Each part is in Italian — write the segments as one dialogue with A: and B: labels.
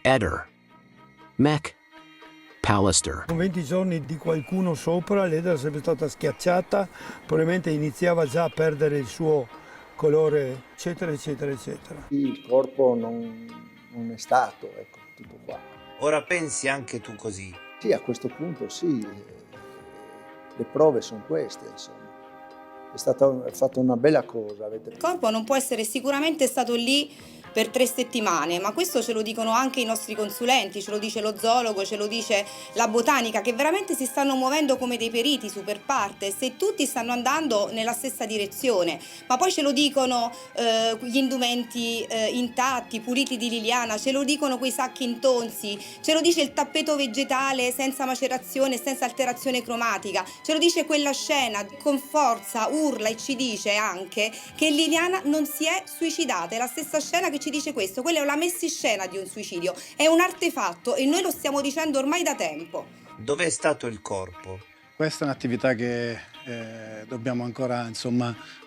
A: Eder, Mech, Pallister.
B: Con 20 giorni di qualcuno sopra, l'Eder sarebbe stata schiacciata, probabilmente iniziava già a perdere il suo colore, eccetera, eccetera, eccetera.
C: Il corpo non è stato, ecco, tutto qua.
D: Ora pensi anche tu così?
C: Sì, a questo punto sì, le prove sono queste, insomma. È fatta una bella cosa.
E: Il corpo non può essere sicuramente stato lì per 3 settimane, ma questo ce lo dicono anche i nostri consulenti, ce lo dice lo zoologo, ce lo dice la botanica, che veramente si stanno muovendo come dei periti super partes e tutti stanno andando nella stessa direzione, ma poi ce lo dicono gli indumenti intatti, puliti di Liliana, ce lo dicono quei sacchi intonsi, ce lo dice il tappeto vegetale senza macerazione, senza alterazione cromatica, ce lo dice quella scena, con forza urla e ci dice anche che Liliana non si è suicidata, è la stessa scena che ci dice questo, quella è la messinscena di un suicidio, è un artefatto e noi lo stiamo dicendo ormai da tempo.
D: Dov'è stato il corpo?
F: Questa è un'attività che dobbiamo ancora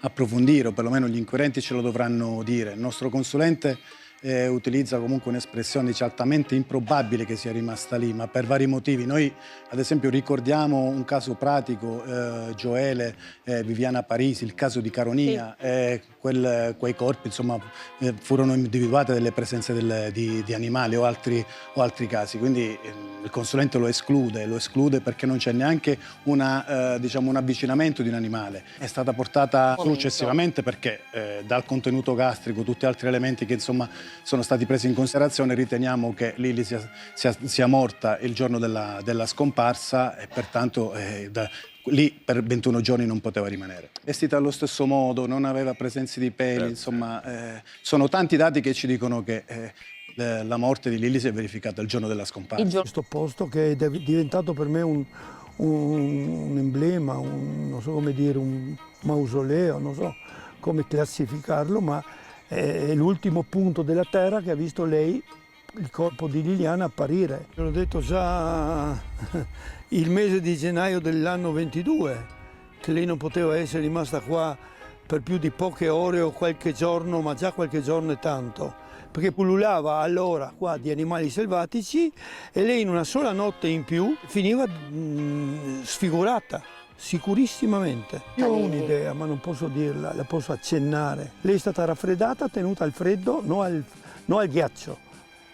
F: approfondire, o perlomeno gli inquirenti ce lo dovranno dire. Il nostro consulente utilizza comunque un'espressione altamente improbabile che sia rimasta lì, ma per vari motivi. Noi ad esempio ricordiamo un caso pratico, Gioele, Viviana Parisi, il caso di Caronia, sì. Quei corpi furono individuate delle presenze di animali o altri casi, quindi il consulente lo esclude perché non c'è neanche un avvicinamento di un animale. È stata portata successivamente perché dal contenuto gastrico, tutti altri elementi che sono stati presi in considerazione, riteniamo che Lili sia morta il giorno della scomparsa e pertanto lì per 21 giorni non poteva rimanere. Vestita allo stesso modo, non aveva presenze di peli, sono tanti dati che ci dicono che la morte di Lili si è verificata il giorno della scomparsa.
B: Questo posto che è diventato per me un emblema, non so come dire, un mausoleo, non so come classificarlo, ma è l'ultimo punto della terra che ha visto lei, il corpo di Liliana, apparire. L'ho detto già il mese di gennaio dell'anno 22, che lei non poteva essere rimasta qua per più di poche ore o qualche giorno, ma già qualche giorno è tanto, perché pullulava allora qua di animali selvatici e lei in una sola notte in più finiva sfigurata. Sicurissimamente. Io ho un'idea, ma non posso dirla, la posso accennare. Lei è stata raffreddata, tenuta al freddo, non al ghiaccio,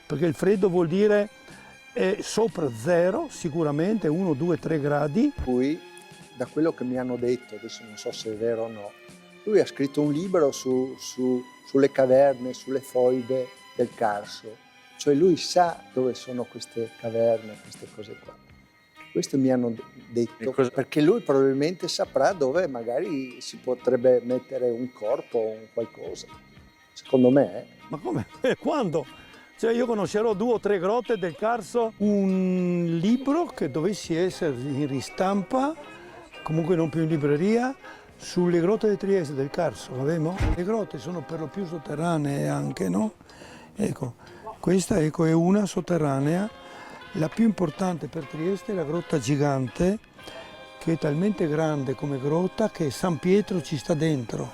B: perché il freddo vuol dire sopra zero, sicuramente 1, 2, 3 gradi.
C: Poi, da quello che mi hanno detto, adesso non so se è vero o no, lui ha scritto un libro sulle caverne, sulle foibe del Carso. Cioè lui sa dove sono queste caverne, queste cose qua. Questo mi hanno detto, perché lui probabilmente saprà dove magari si potrebbe mettere un corpo o un qualcosa. Secondo me.
B: Ma come? Quando? Cioè io conoscerò 2 o 3 grotte del Carso, un libro che dovessi essere in ristampa, comunque non più in libreria, sulle grotte di Trieste del Carso, avevamo? Le grotte sono per lo più sotterranee anche, no? Ecco, questa è una sotterranea. La più importante per Trieste è la grotta gigante, che è talmente grande come grotta che San Pietro ci sta dentro.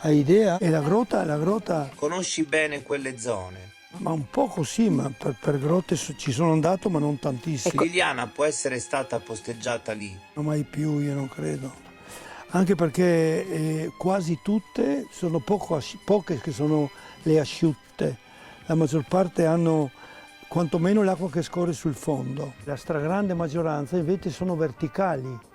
B: Hai idea? E la grotta...
D: Conosci bene quelle zone?
B: Ma un poco sì, ma per grotte ci sono andato, ma non tantissimo.
D: Liliana può essere stata posteggiata lì?
B: Non mai più, io non credo. Anche perché quasi tutte sono poche che sono le asciutte. La maggior parte hanno quantomeno l'acqua che scorre sul fondo. La stragrande maggioranza invece sono verticali.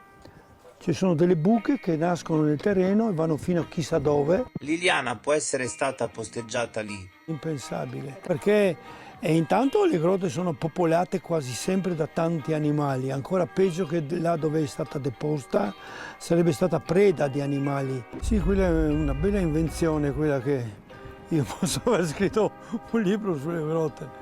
B: Ci sono delle buche che nascono nel terreno e vanno fino a chissà dove.
D: Liliana può essere stata posteggiata lì?
B: Impensabile, perché intanto le grotte sono popolate quasi sempre da tanti animali, ancora peggio che là dove è stata deposta, sarebbe stata preda di animali. Sì, quella è una bella invenzione, quella che io posso aver scritto un libro sulle grotte.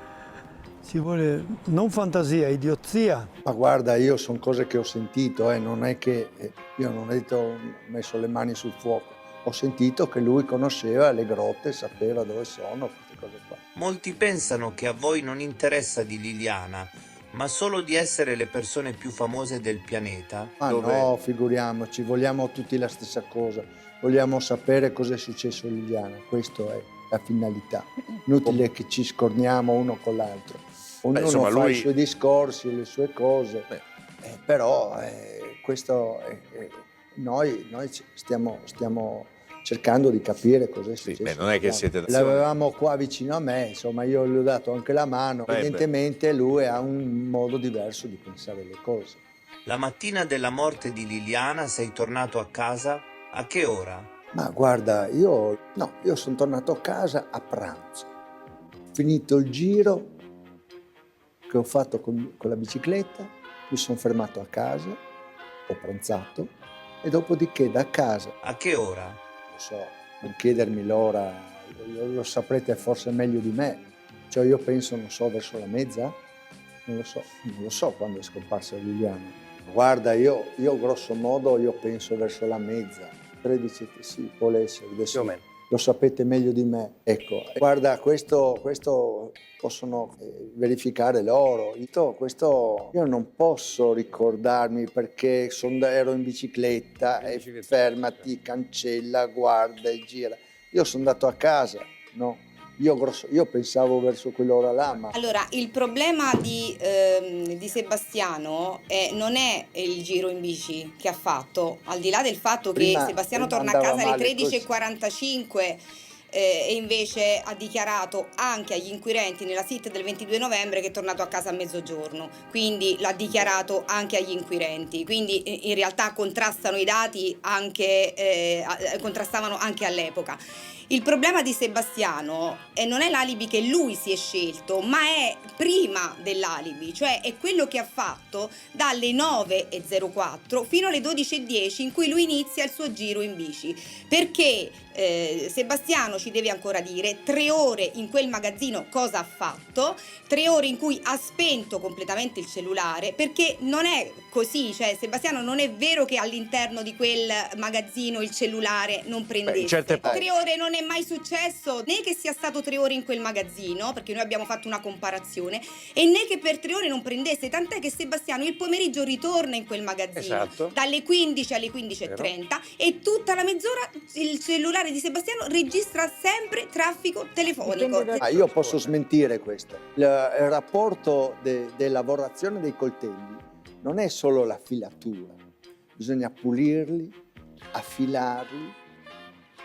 B: Ci vuole non fantasia, idiozia.
C: Ma guarda, io sono cose che ho sentito, non è che io non ho detto ho messo le mani sul fuoco. Ho sentito che lui conosceva le grotte, sapeva dove sono, queste cose qua.
D: Molti pensano che a voi non interessa di Liliana, ma solo di essere le persone più famose del pianeta.
C: Ma no, figuriamoci, vogliamo tutti la stessa cosa. Vogliamo sapere cosa è successo a Liliana, questa è la finalità. Inutile che ci scorniamo uno con l'altro. Ognuno
G: insomma,
C: fa
G: lui-
C: i suoi discorsi, le sue cose, però questo noi stiamo cercando di capire cosa è
G: Sì,
C: successo.
G: non è che siete
C: L'avevamo qua vicino a me, insomma io gli ho dato anche la mano, evidentemente lui ha un modo diverso di pensare le cose.
D: La mattina della morte di Liliana sei tornato a casa? A che ora?
C: Ma guarda, io sono tornato a casa a pranzo. Finito il giro che ho fatto con la bicicletta, mi sono fermato a casa, ho pranzato e dopodiché da casa,
D: A che ora?
C: lo so, non chiedermi l'ora, lo saprete forse meglio di me. Cioè io penso, non so, verso la mezza? Non lo so quando è scomparsa Liliana. Guarda, io grosso modo penso verso la mezza. 13, sì, può essere, adesso lo sapete meglio di me. Ecco, guarda, questo possono verificare loro. Questo io non posso ricordarmi perché ero in bicicletta e fermati, cancella, guarda e gira. Io sono andato a casa, no? Io pensavo verso quell'ora là, ma...
E: Allora, il problema di Sebastiano non è il giro in bici che ha fatto, al di là del fatto che Sebastiano torna a casa alle 13:45 e invece ha dichiarato anche agli inquirenti nella SIT del 22 novembre che è tornato a casa a mezzogiorno, quindi l'ha dichiarato anche agli inquirenti, quindi in realtà contrastano i dati anche, contrastavano anche all'epoca. Il problema di Sebastiano non è l'alibi che lui si è scelto, ma è prima dell'alibi, cioè è quello che ha fatto dalle 9:04 fino alle 12:10 in cui lui inizia il suo giro in bici, perché Sebastiano ci deve ancora dire 3 ore in quel magazzino cosa ha fatto, 3 ore in cui ha spento completamente il cellulare, perché non è così, cioè Sebastiano non è vero che all'interno di quel magazzino il cellulare non prendesse. 3 ore non è mai successo né che sia stato 3 ore in quel magazzino, perché noi abbiamo fatto una comparazione, e né che per 3 ore non prendesse, tant'è che Sebastiano il pomeriggio ritorna in quel magazzino dalle 15 alle 15:30 e tutta la mezz'ora il cellulare di Sebastiano registra sempre traffico telefonico.
C: Io posso smentire questo. Il rapporto della lavorazione dei coltelli non è solo la filatura, bisogna pulirli, affilarli,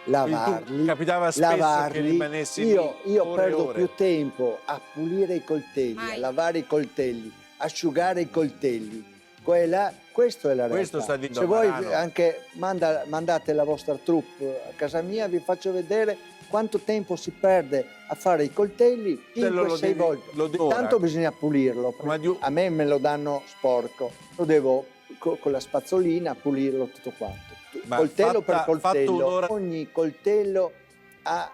C: lavarli.
G: Capitava spesso
C: lavarli.
G: che rimanessi
C: Io perdo
G: ore.
C: più tempo a pulire i coltelli, a lavare i coltelli, asciugare i coltelli. Questo è la realtà.
G: Questo sta dicendo
C: Se voi
G: Marano.
C: anche mandate la vostra troupe a casa mia, vi faccio vedere quanto tempo si perde a fare i coltelli 5-6 volte. Tanto bisogna pulirlo. A me me lo danno sporco. Lo devo con la spazzolina pulirlo tutto quanto. Coltello per coltello. Ogni coltello ha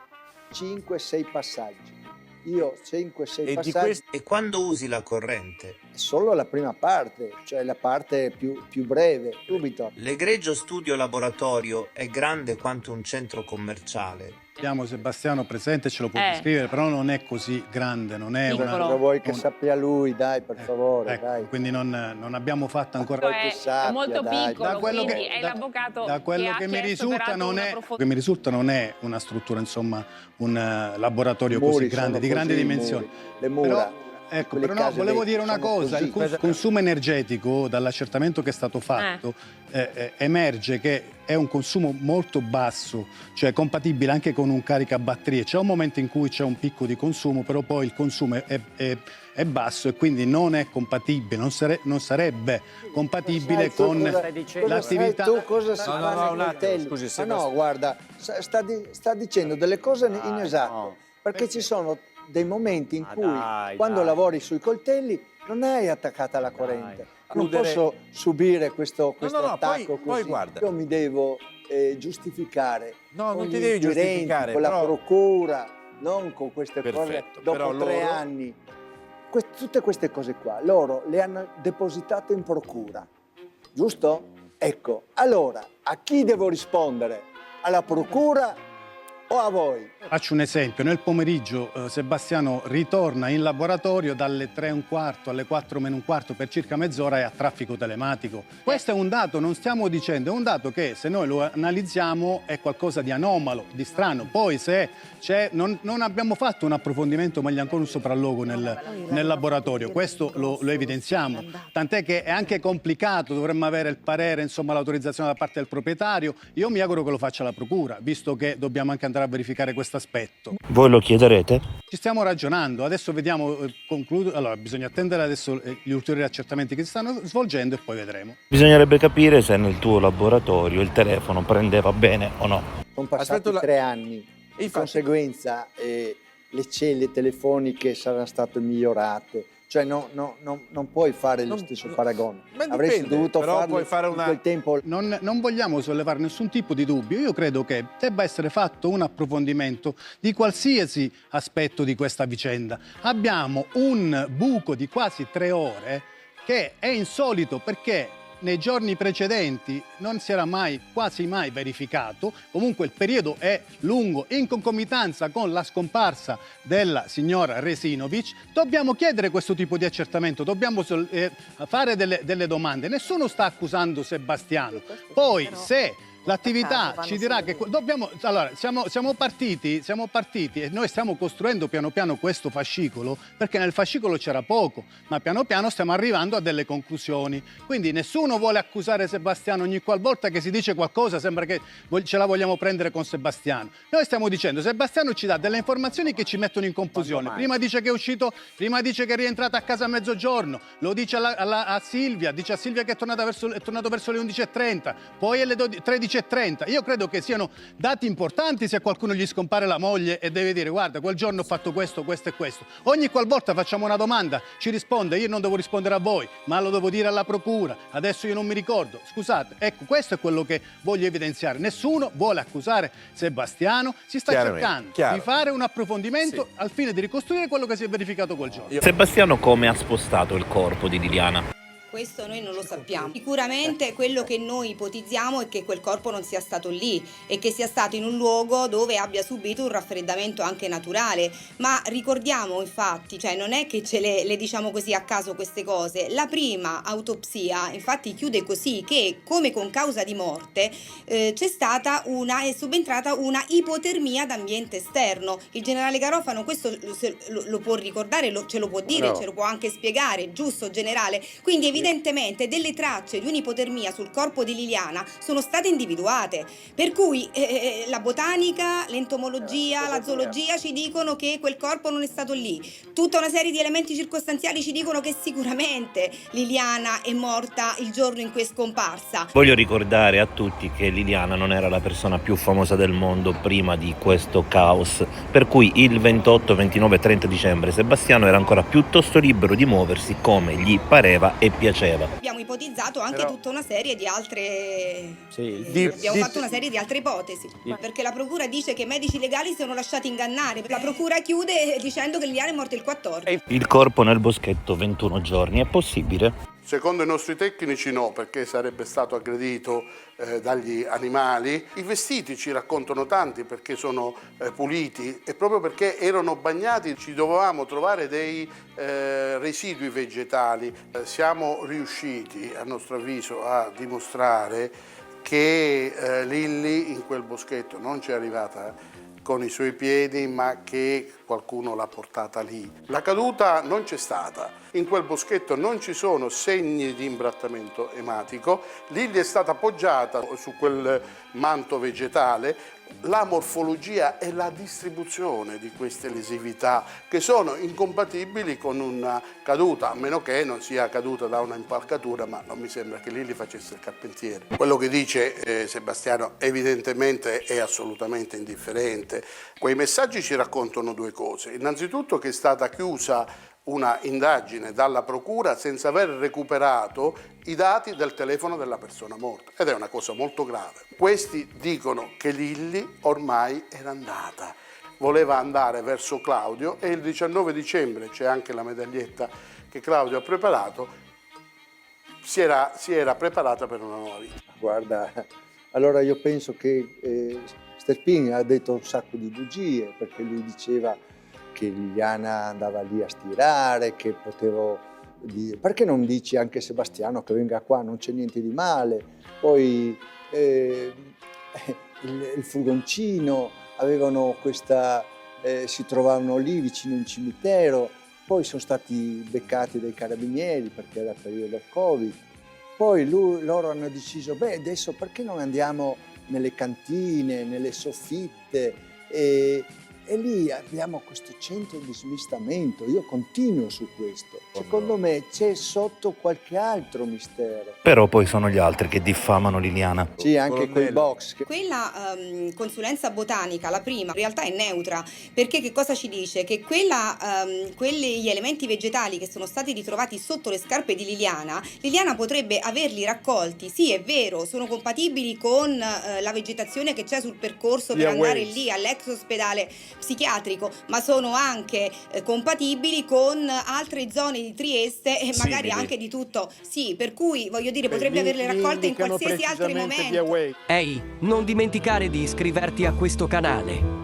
C: 5-6 passaggi. Io 5-6 passaggi.
D: E quando usi la corrente?
C: Solo la prima parte, cioè la parte più breve, subito.
D: L'egregio studio laboratorio è grande quanto un centro commerciale.
F: Abbiamo Sebastiano presente, ce lo può descrivere, però non è così grande, non è
C: Cosa vuoi che sappia lui, dai, per favore,
F: ecco,
C: dai.
F: quindi non abbiamo fatto ancora...
H: È molto piccolo, quindi è l'avvocato
F: da quello che mi risulta non è una struttura, insomma, un laboratorio così grande, di grandi dimensioni.
C: Le mura.
F: Però no, volevo dire una cosa, il consumo energetico, dall'accertamento che è stato fatto, emerge che è un consumo molto basso, cioè compatibile anche con un caricabatterie. C'è un momento in cui c'è un picco di consumo, però poi il consumo è basso e quindi non è compatibile, non sarebbe compatibile con l'attività...
C: Tu cosa si fa nei coltelli? Ma no, guarda, sta dicendo delle cose inesatte, perché ci sono dei momenti in cui quando lavori sui coltelli non hai attaccata la corrente. Non posso subire questo attacco così.
G: Poi guarda.
C: Io mi devo giustificare
G: No,
C: con
G: non
C: gli
G: ti devi
C: inquirenti,
G: giustificare,
C: con la
G: però...
C: procura, non con queste cose
G: Perfetto,
C: dopo
G: però
C: 3
G: loro-
C: anni. Tutte queste cose qua, loro le hanno depositate in procura, giusto? Ecco, allora, a chi devo rispondere? Alla procura o a voi?
F: Faccio un esempio, nel pomeriggio Sebastiano ritorna in laboratorio dalle 3:15 alle 4:15 per circa mezz'ora e a traffico telematico. Questo è un dato, non stiamo dicendo, è un dato che se noi lo analizziamo è qualcosa di anomalo, di strano. Poi se non abbiamo fatto un approfondimento, ma gli ancora un sopralluogo nel laboratorio, questo lo evidenziamo. Tant'è che è anche complicato, dovremmo avere il parere, insomma l'autorizzazione da parte del proprietario. Io mi auguro che lo faccia la procura, visto che dobbiamo anche andare a verificare questo aspetto.
G: Voi lo chiederete?
F: Ci stiamo ragionando, adesso vediamo, concludo. Allora, bisogna attendere adesso gli ulteriori accertamenti che si stanno svolgendo e poi vedremo.
G: Bisognerebbe capire se nel tuo laboratorio il telefono prendeva bene o no.
C: Sono passati 3 anni, di conseguenza le celle telefoniche saranno state migliorate. Cioè non puoi fare lo stesso paragone. Avresti dovuto farlo in quel tempo.
F: Non vogliamo sollevare nessun tipo di dubbio. Io credo che debba essere fatto un approfondimento di qualsiasi aspetto di questa vicenda. Abbiamo un buco di quasi 3 ore che è insolito perché nei giorni precedenti non si era quasi mai verificato. Comunque il periodo è lungo, in concomitanza con la scomparsa della signora Resinovic. Dobbiamo chiedere questo tipo di accertamento, dobbiamo fare delle domande. Nessuno sta accusando Sebastiano. Poi se l'attività ci dirà che dobbiamo. Allora, siamo partiti e noi stiamo costruendo piano piano questo fascicolo, perché nel fascicolo c'era poco, ma piano piano stiamo arrivando a delle conclusioni. Quindi nessuno vuole accusare Sebastiano. Ogni qualvolta che si dice qualcosa sembra che ce la vogliamo prendere con Sebastiano. Noi stiamo dicendo, Sebastiano ci dà delle informazioni che ci mettono in confusione. Prima dice che è uscito, prima dice che è rientrato a casa a mezzogiorno, lo dice a Silvia, dice a Silvia che è tornato verso le 11:30, poi alle 13:30. Io credo che siano dati importanti se a qualcuno gli scompare la moglie e deve dire guarda, quel giorno ho fatto questo, questo e questo. Ogni qualvolta facciamo una domanda ci risponde, io non devo rispondere a voi, ma lo devo dire alla procura, adesso io non mi ricordo. Scusate, ecco, questo è quello che voglio evidenziare. Nessuno vuole accusare Sebastiano, si sta cercando di fare un approfondimento al fine di ricostruire quello che si è verificato quel giorno.
G: Sebastiano come ha spostato il corpo di Liliana?
E: Questo noi non lo sappiamo. Sicuramente quello che noi ipotizziamo è che quel corpo non sia stato lì e che sia stato in un luogo dove abbia subito un raffreddamento anche naturale. Ma ricordiamo infatti, cioè non è che ce le diciamo così a caso queste cose. La prima autopsia infatti chiude così, che come con causa di morte è subentrata una ipotermia d'ambiente esterno. Il generale Garofano questo lo può ricordare, ce lo può dire, ce lo può anche spiegare, giusto generale? Quindi evidentemente delle tracce di un'ipotermia sul corpo di Liliana sono state individuate, per cui la botanica, l'entomologia, la zoologia ci dicono che quel corpo non è stato lì. Tutta una serie di elementi circostanziali ci dicono che sicuramente Liliana è morta il giorno in cui è scomparsa.
G: Voglio ricordare a tutti che Liliana non era la persona più famosa del mondo prima di questo caos, per cui il 28, 29 e 30 dicembre Sebastiano era ancora piuttosto libero di muoversi come gli pareva e piaceva.
E: Abbiamo ipotizzato anche tutta una serie di altre. Abbiamo fatto una serie di altre ipotesi. Perché la procura dice che i medici legali si sono lasciati ingannare. La procura chiude dicendo che Liliana è morta il 14.
G: Il corpo nel boschetto 21 giorni, è possibile?
I: Secondo i nostri tecnici no, perché sarebbe stato aggredito dagli animali. I vestiti ci raccontano tanti perché sono puliti e proprio perché erano bagnati ci dovevamo trovare dei residui vegetali. Siamo riusciti, a nostro avviso, a dimostrare che Lilli in quel boschetto non ci è arrivata con i suoi piedi, ma che qualcuno l'ha portata lì. La caduta non c'è stata, in quel boschetto non ci sono segni di imbrattamento ematico, Lilli è stata appoggiata su quel manto vegetale. La morfologia e la distribuzione di queste lesività che sono incompatibili con una caduta, a meno che non sia caduta da una impalcatura, ma non mi sembra che Lilli facesse il carpentiere. Quello che dice Sebastiano evidentemente è assolutamente indifferente. Quei messaggi ci raccontano due cose. Innanzitutto che è stata chiusa una indagine dalla procura senza aver recuperato i dati del telefono della persona morta, ed è una cosa molto grave. Questi dicono che Lilli ormai era andata, voleva andare verso Claudio e il 19 dicembre, c'è anche la medaglietta che Claudio ha preparato, si era preparata per una nuova vita.
C: Guarda, allora io penso che Sterpin ha detto un sacco di bugie, perché lui diceva che Liliana andava lì a stirare, che potevo dire... Perché non dici anche Sebastiano che venga qua, non c'è niente di male. Poi il furgoncino, avevano questa... si trovavano lì vicino al cimitero, poi sono stati beccati dai carabinieri perché era periodo Covid. Poi loro hanno deciso, beh, adesso perché non andiamo nelle cantine, nelle soffitte, e lì abbiamo questo centro di smistamento. Io continuo su questo. Secondo me c'è sotto qualche altro mistero.
G: Però poi sono gli altri che diffamano Liliana.
C: Sì, anche quei box.
E: Quella consulenza botanica, la prima, in realtà è neutra, perché che cosa ci dice? Che quegli elementi vegetali che sono stati ritrovati sotto le scarpe di Liliana potrebbe averli raccolti. Sì, è vero, sono compatibili con la vegetazione che c'è sul percorso per andare lì all'ex ospedale psichiatrico, ma sono anche compatibili con altre zone di Trieste e magari anche di tutto. Sì, per cui voglio dire, potrebbe averle raccolte in qualsiasi altro momento.
J: Ehi, non dimenticare di iscriverti a questo canale.